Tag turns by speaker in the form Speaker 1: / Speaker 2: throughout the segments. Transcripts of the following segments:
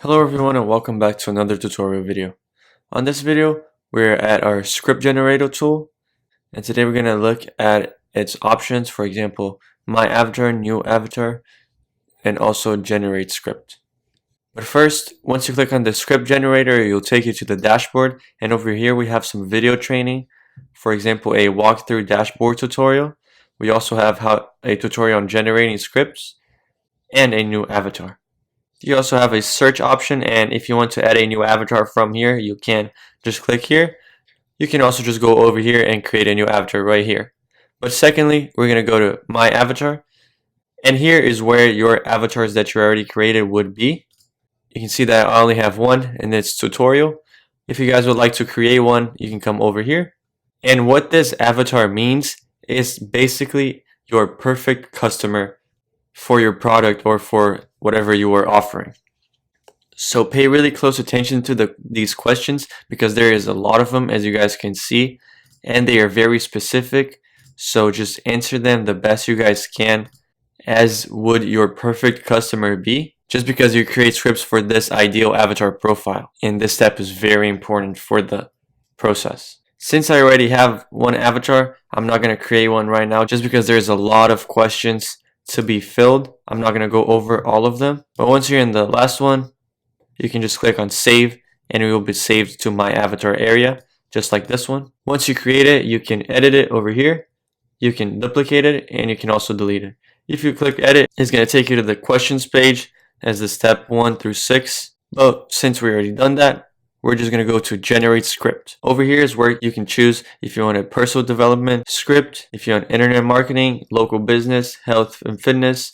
Speaker 1: Hello everyone and welcome back to another tutorial video. On this video, we're at our script generator tool, and today we're going to look at its options, for example, my avatar, new avatar, and also generate script. But first, once you click on the script generator, it'll take you to the dashboard, and over here we have some video training, for example, a walkthrough dashboard tutorial. We also have a tutorial on generating scripts and a new avatar. You also have a search option, and if you want to add a new avatar from here, you can just click here. You can also just go over here and create a new avatar right here. But secondly, we're going to go to my avatar, and here is where your avatars that you already created would be. You can see that I only have one, and it's tutorial. If you guys would like to create one, you can come over here. And what this avatar means is basically your perfect customer for your product or for whatever you are offering. So pay really close attention to these questions, because there is a lot of them, as you guys can see, and they are very specific. So just answer them the best you guys can, as would your perfect customer be, just because you create scripts for this ideal avatar profile. And this step is very important for the process. Since I already have one avatar, I'm not going to create one right now, just because there's a lot of questions to be filled. I'm not going to go over all of them, but once you're in the last one, you can just click on save, and it will be saved to my avatar area, just like this one. Once you create it, you can edit it over here, you can duplicate it, and you can also delete it. If you click edit, it's going to take you to the questions page as the step 1 through 6, but since we already done that, we're just going to go to generate script. Over here is where you can choose if you want a personal development script, if you want internet marketing, local business, health and fitness,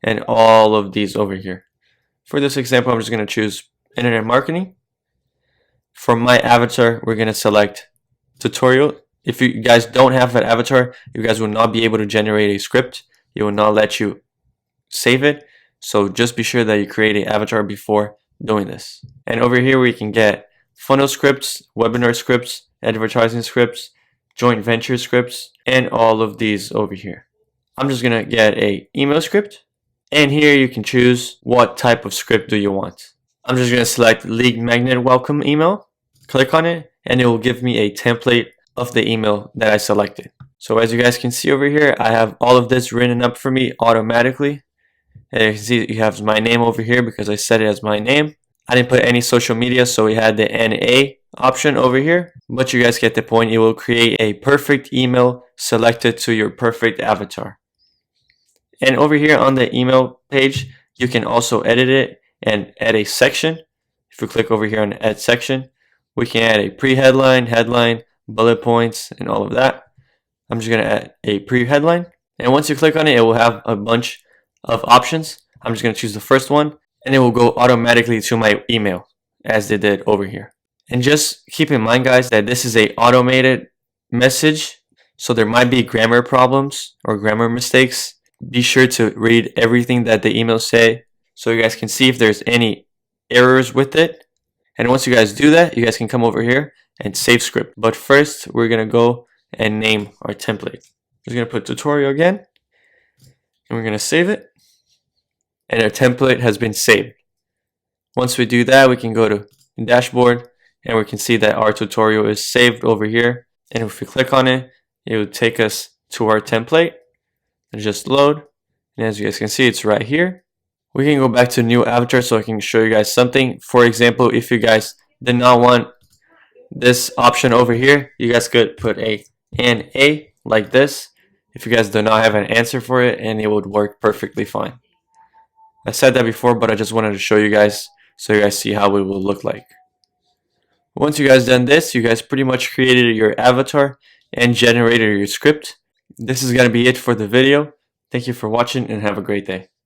Speaker 1: and all of these over here. For this example, I'm just going to choose internet marketing. For my avatar, we're going to select tutorial. If you guys don't have an avatar, you guys will not be able to generate a script. It will not let you save it. So just be sure that you create an avatar before doing this. And over here we can get funnel scripts, webinar scripts, advertising scripts, joint venture scripts, and all of these over here. I'm just gonna get a email script, and here you can choose what type of script do you want. I'm just gonna select lead magnet welcome email, click on it, and it will give me a template of the email that I selected. So as you guys can see over here, I have all of this written up for me automatically. And you can see you have my name over here because I set it as my name. I didn't put any social media, so we had the NA option over here. But you guys get the point. It will create a perfect email selected to your perfect avatar. And over here on the email page, you can also edit it and add a section. If you click over here on add section, we can add a pre-headline, headline, bullet points, and all of that. I'm just going to add a pre-headline. And once you click on it, it will have a bunch of options. I'm just going to choose the first one, and it will go automatically to my email as they did over here. And just keep in mind, guys, that this is a automated message, so there might be grammar problems or grammar mistakes. Be sure to read everything that the emails say so you guys can see if there's any errors with it. And once you guys do that, you guys can come over here and save script. But first, we're going to go and name our template. I'm just going to put tutorial again, and we're going to save it. And our template has been saved. Once we do that, we can go to the dashboard, and we can see that our tutorial is saved over here. And if we click on it, it will take us to our template and just load. And as you guys can see, it's right here. We can go back to new avatar so I can show you guys something. For example, if you guys did not want this option over here, you guys could put an A like this. If you guys do not have an answer for it, and it would work perfectly fine. I said that before, but I just wanted to show you guys so you guys see how it will look like. Once you guys done this, you guys pretty much created your avatar and generated your script. This is going to be it for the video. Thank you for watching, and have a great day.